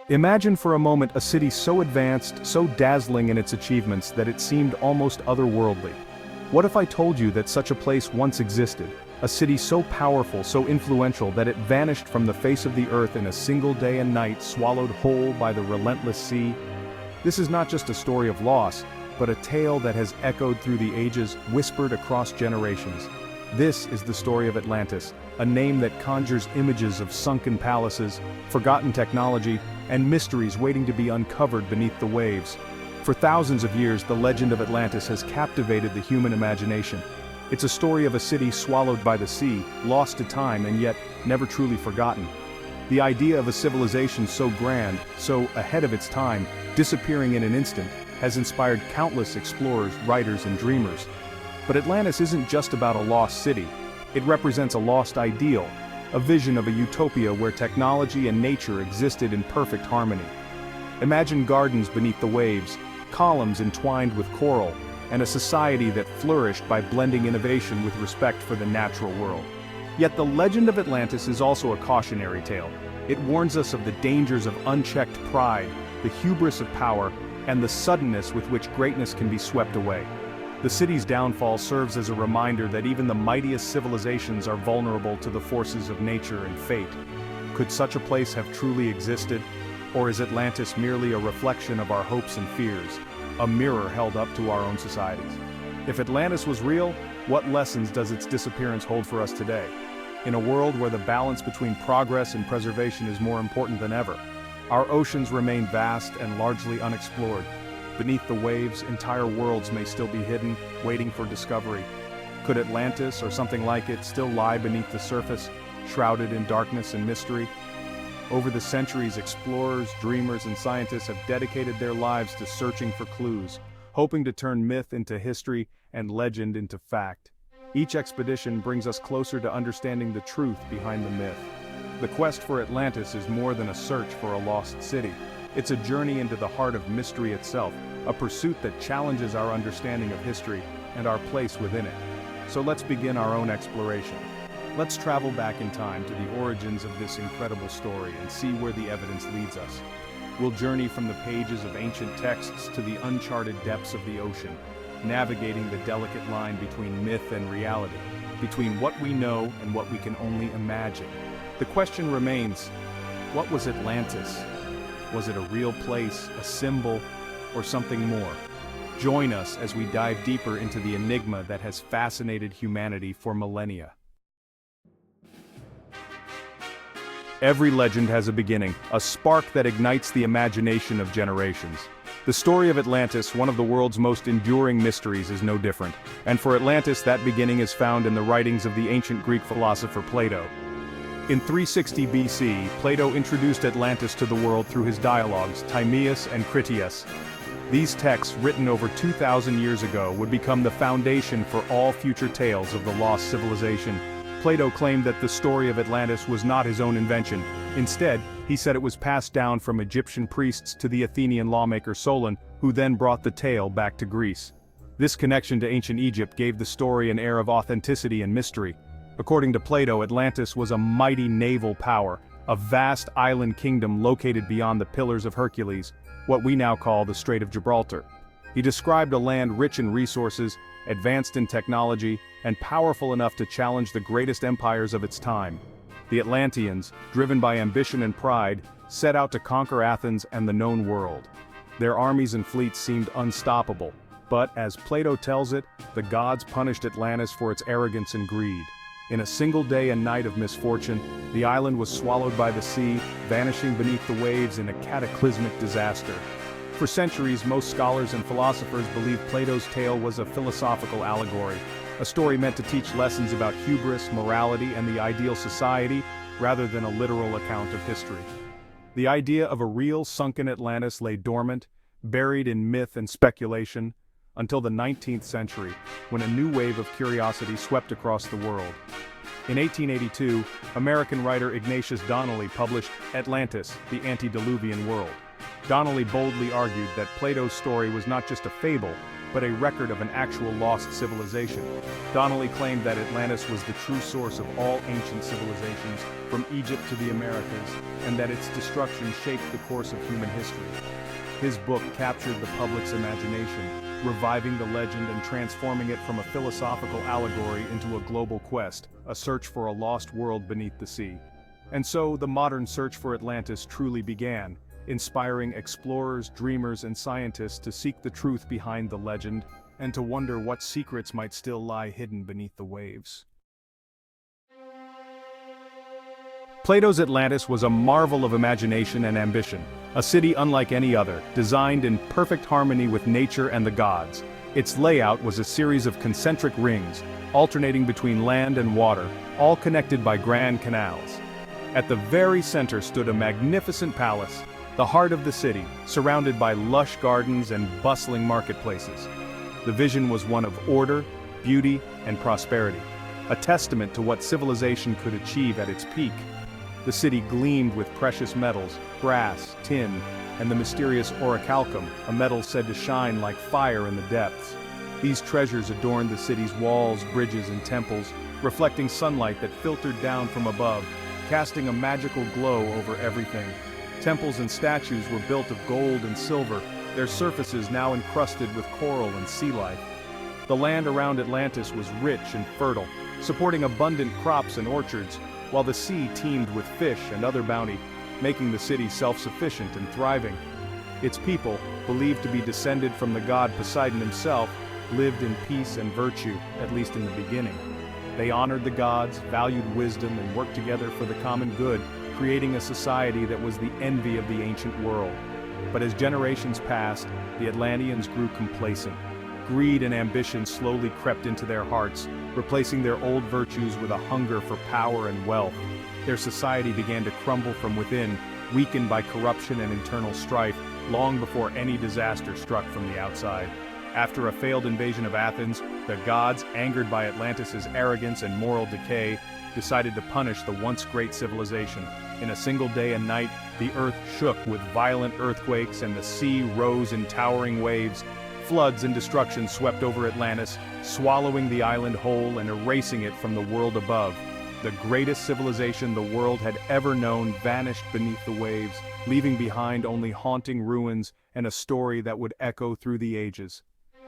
Imagine for a moment a city so advanced, so dazzling in its achievements that it seemed almost otherworldly. What if I told you that such a place once existed, a city so powerful, so influential that it vanished from the face of the earth in a single day and night, swallowed whole by the relentless sea? This is not just a story of loss, but a tale that has echoed through the ages, whispered across generations. This is the story of Atlantis, a name that conjures images of sunken palaces, forgotten technology, and mysteries waiting to be uncovered beneath the waves. For thousands of years, the legend of Atlantis has captivated the human imagination. It's a story of a city swallowed by the sea, lost to time and yet never truly forgotten. The idea of a civilization so grand, so ahead of its time, disappearing in an instant, has inspired countless explorers, writers, and dreamers. But Atlantis isn't just about a lost city. It represents a lost ideal, a vision of a utopia where technology and nature existed in perfect harmony. Imagine gardens beneath the waves, columns entwined with coral, and a society that flourished by blending innovation with respect for the natural world. Yet the legend of Atlantis is also a cautionary tale. It warns us of the dangers of unchecked pride, the hubris of power, and the suddenness with which greatness can be swept away. The city's downfall serves as a reminder that even the mightiest civilizations are vulnerable to the forces of nature and fate. Could such a place have truly existed? Or is Atlantis merely a reflection of our hopes and fears, a mirror held up to our own societies? If Atlantis was real, what lessons does its disappearance hold for us today? In a world where the balance between progress and preservation is more important than ever, our oceans remain vast and largely unexplored. Beneath the waves, entire worlds may still be hidden, waiting for discovery. Could Atlantis, or something like it, still lie beneath the surface, shrouded in darkness and mystery? Over the centuries, explorers, dreamers, and scientists have dedicated their lives to searching for clues, hoping to turn myth into history and legend into fact. Each expedition brings us closer to understanding the truth behind the myth. The quest for Atlantis is more than a search for a lost city. It's a journey into the heart of mystery itself, a pursuit that challenges our understanding of history and our place within it. So let's begin our own exploration. Let's travel back in time to the origins of this incredible story and see where the evidence leads us. We'll journey from the pages of ancient texts to the uncharted depths of the ocean, navigating the delicate line between myth and reality, between what we know and what we can only imagine. The question remains, what was Atlantis? Was it a real place, a symbol, or something more? Join us as we dive deeper into the enigma that has fascinated humanity for millennia. Every legend has a beginning, a spark that ignites the imagination of generations. The story of Atlantis, one of the world's most enduring mysteries, is no different. And for Atlantis, that beginning is found in the writings of the ancient Greek philosopher Plato. In 360 BC, Plato introduced Atlantis to the world through his dialogues, Timaeus and Critias. These texts, written over 2,000 years ago, would become the foundation for all future tales of the lost civilization. Plato claimed that the story of Atlantis was not his own invention. Instead, he said it was passed down from Egyptian priests to the Athenian lawmaker Solon, who then brought the tale back to Greece. This connection to ancient Egypt gave the story an air of authenticity and mystery. According to Plato, Atlantis was a mighty naval power, a vast island kingdom located beyond the Pillars of Hercules, what we now call the Strait of Gibraltar. He described a land rich in resources, advanced in technology, and powerful enough to challenge the greatest empires of its time. The Atlanteans, driven by ambition and pride, set out to conquer Athens and the known world. Their armies and fleets seemed unstoppable, but, as Plato tells it, the gods punished Atlantis for its arrogance and greed. In a single day and night of misfortune, the island was swallowed by the sea, vanishing beneath the waves in a cataclysmic disaster. For centuries, most scholars and philosophers believed Plato's tale was a philosophical allegory, a story meant to teach lessons about hubris, morality, and the ideal society, rather than a literal account of history. The idea of a real sunken Atlantis lay dormant, buried in myth and speculation, until the 19th century, when a new wave of curiosity swept across the world. In 1882, American writer Ignatius Donnelly published Atlantis, the Antediluvian World. Donnelly boldly argued that Plato's story was not just a fable, but a record of an actual lost civilization. Donnelly claimed that Atlantis was the true source of all ancient civilizations, from Egypt to the Americas, and that its destruction shaped the course of human history. His book captured the public's imagination, reviving the legend and transforming it from a philosophical allegory into a global quest, a search for a lost world beneath the sea. And so, the modern search for Atlantis truly began, inspiring explorers, dreamers, and scientists to seek the truth behind the legend, and to wonder what secrets might still lie hidden beneath the waves. Plato's Atlantis was a marvel of imagination and ambition, a city unlike any other, designed in perfect harmony with nature and the gods. Its layout was a series of concentric rings, alternating between land and water, all connected by grand canals. At the very center stood a magnificent palace, the heart of the city, surrounded by lush gardens and bustling marketplaces. The vision was one of order, beauty, and prosperity, a testament to what civilization could achieve at its peak. The city gleamed with precious metals, brass, tin, and the mysterious orichalcum, a metal said to shine like fire in the depths. These treasures adorned the city's walls, bridges, and temples, reflecting sunlight that filtered down from above, casting a magical glow over everything. Temples and statues were built of gold and silver, their surfaces now encrusted with coral and sea life. The land around Atlantis was rich and fertile, supporting abundant crops and orchards, while the sea teemed with fish and other bounty, making the city self-sufficient and thriving. Its people, believed to be descended from the god Poseidon himself, lived in peace and virtue, at least in the beginning. They honored the gods, valued wisdom, and worked together for the common good, creating a society that was the envy of the ancient world. But as generations passed, the Atlanteans grew complacent. Greed and ambition slowly crept into their hearts, replacing their old virtues with a hunger for power and wealth. Their society began to crumble from within, weakened by corruption and internal strife, long before any disaster struck from the outside. After a failed invasion of Athens, the gods, angered by Atlantis' arrogance and moral decay, decided to punish the once great civilization. In a single day and night, the earth shook with violent earthquakes and the sea rose in towering waves. Floods and destruction swept over Atlantis, swallowing the island whole and erasing it from the world above. The greatest civilization the world had ever known vanished beneath the waves, leaving behind only haunting ruins and a story that would echo through the ages.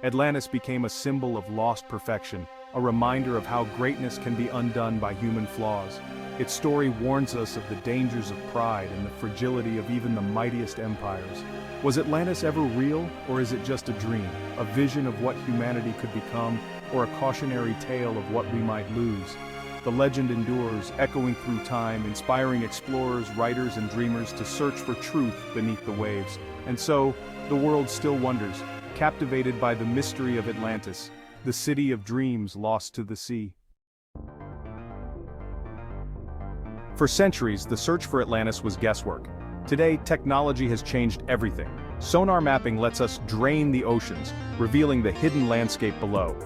Atlantis became a symbol of lost perfection, a reminder of how greatness can be undone by human flaws. Its story warns us of the dangers of pride and the fragility of even the mightiest empires. Was Atlantis ever real, or is it just a dream, a vision of what humanity could become, or a cautionary tale of what we might lose? The legend endures, echoing through time, inspiring explorers, writers, and dreamers to search for truth beneath the waves. And so, the world still wonders, captivated by the mystery of Atlantis, the city of dreams lost to the sea. For centuries, the search for Atlantis was guesswork. Today, technology has changed everything. Sonar mapping lets us drain the oceans, revealing the hidden landscape below.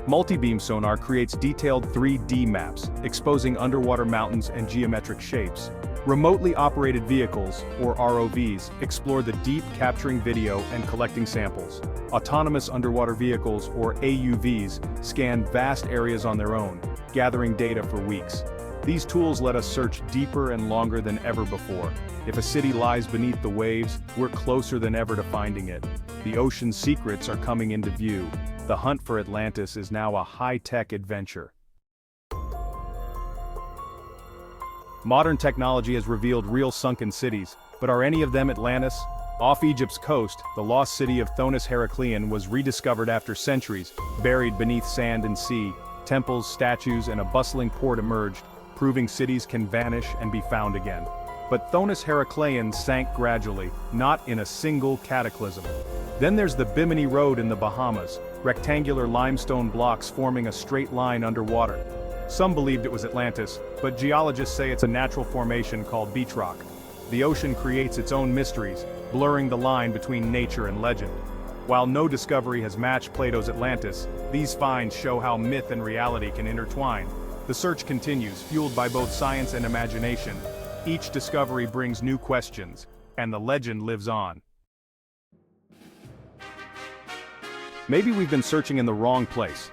Multi-beam sonar creates detailed 3D maps, exposing underwater mountains and geometric shapes. Remotely operated vehicles, or ROVs, explore the deep, capturing video and collecting samples. Autonomous underwater vehicles, or AUVs, scan vast areas on their own, gathering data for weeks. These tools let us search deeper and longer than ever before. If a city lies beneath the waves, we're closer than ever to finding it. The ocean's secrets are coming into view. The hunt for Atlantis is now a high-tech adventure. Modern technology has revealed real sunken cities, but are any of them Atlantis? Off Egypt's coast, the lost city of Thonis Heracleion was rediscovered after centuries, buried beneath sand and sea. Temples, statues, and a bustling port emerged, proving cities can vanish and be found again. But Thonis Heracleion sank gradually, not in a single cataclysm. Then there's the Bimini Road in the Bahamas, rectangular limestone blocks forming a straight line underwater. Some believed it was Atlantis, but geologists say it's a natural formation called beach rock. The ocean creates its own mysteries, blurring the line between nature and legend. While no discovery has matched Plato's Atlantis, these finds show how myth and reality can intertwine. The search continues, fueled by both science and imagination. Each discovery brings new questions, and the legend lives on. Maybe we've been searching in the wrong place.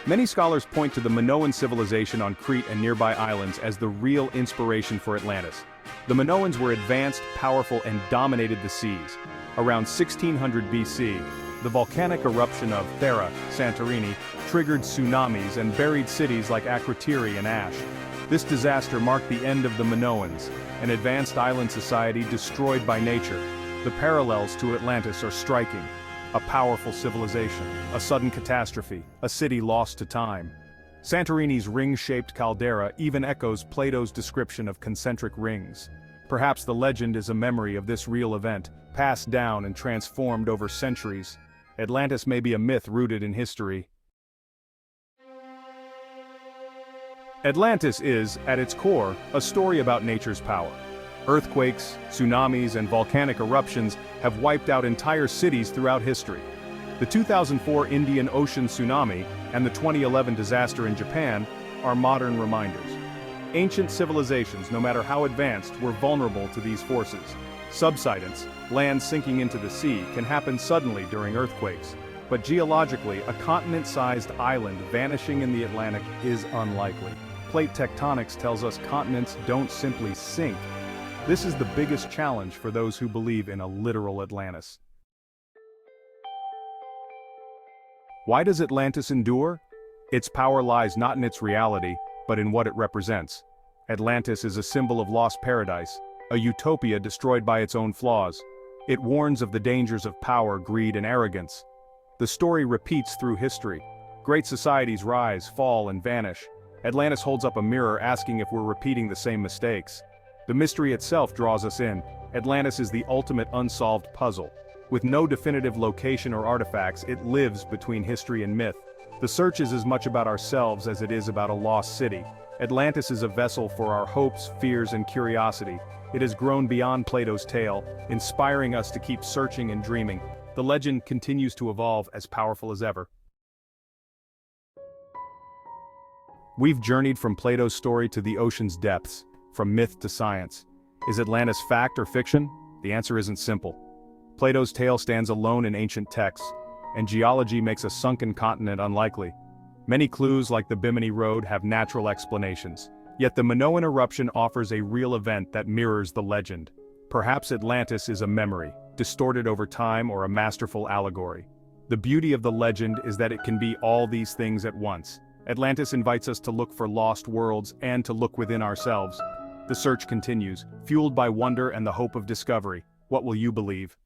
Many scholars point to the Minoan civilization on Crete and nearby islands as the real inspiration for Atlantis. The Minoans were advanced, powerful, and dominated the seas. Around 1600 BC, the volcanic eruption of Thera, Santorini, triggered tsunamis and buried cities like Akrotiri and Ash. This disaster marked the end of the Minoans, an advanced island society destroyed by nature. The parallels to Atlantis are striking. A powerful civilization, a sudden catastrophe, a city lost to time. Santorini's ring-shaped caldera even echoes Plato's description of concentric rings. Perhaps the legend is a memory of this real event, passed down and transformed over centuries. Atlantis may be a myth rooted in history. Atlantis is, at its core, a story about nature's power. Earthquakes, tsunamis, and volcanic eruptions have wiped out entire cities throughout history. The 2004 Indian Ocean tsunami and the 2011 disaster in Japan are modern reminders. Ancient civilizations, no matter how advanced, were vulnerable to these forces. Subsidence, land sinking into the sea, can happen suddenly during earthquakes. But geologically, a continent-sized island vanishing in the Atlantic is unlikely. Plate tectonics tells us continents don't simply sink. This is the biggest challenge for those who believe in a literal Atlantis. Why does Atlantis endure? Its power lies not in its reality, but in what it represents. Atlantis is a symbol of lost paradise, a utopia destroyed by its own flaws. It warns of the dangers of power, greed, and arrogance. The story repeats through history. Great societies rise, fall, and vanish. Atlantis holds up a mirror asking if we're repeating the same mistakes. The mystery itself draws us in. Atlantis is the ultimate unsolved puzzle. With no definitive location or artifacts, it lives between history and myth. The search is as much about ourselves as it is about a lost city. Atlantis is a vessel for our hopes, fears, and curiosity. It has grown beyond Plato's tale, inspiring us to keep searching and dreaming. The legend continues to evolve, as powerful as ever. We've journeyed from Plato's story to the ocean's depths, from myth to science. Is Atlantis fact or fiction? The answer isn't simple. Plato's tale stands alone in ancient texts, and geology makes a sunken continent unlikely. Many clues like the Bimini Road have natural explanations, yet the Minoan eruption offers a real event that mirrors the legend. Perhaps Atlantis is a memory, distorted over time, or a masterful allegory. The beauty of the legend is that it can be all these things at once. Atlantis invites us to look for lost worlds and to look within ourselves. The search continues, fueled by wonder and the hope of discovery. What will you believe?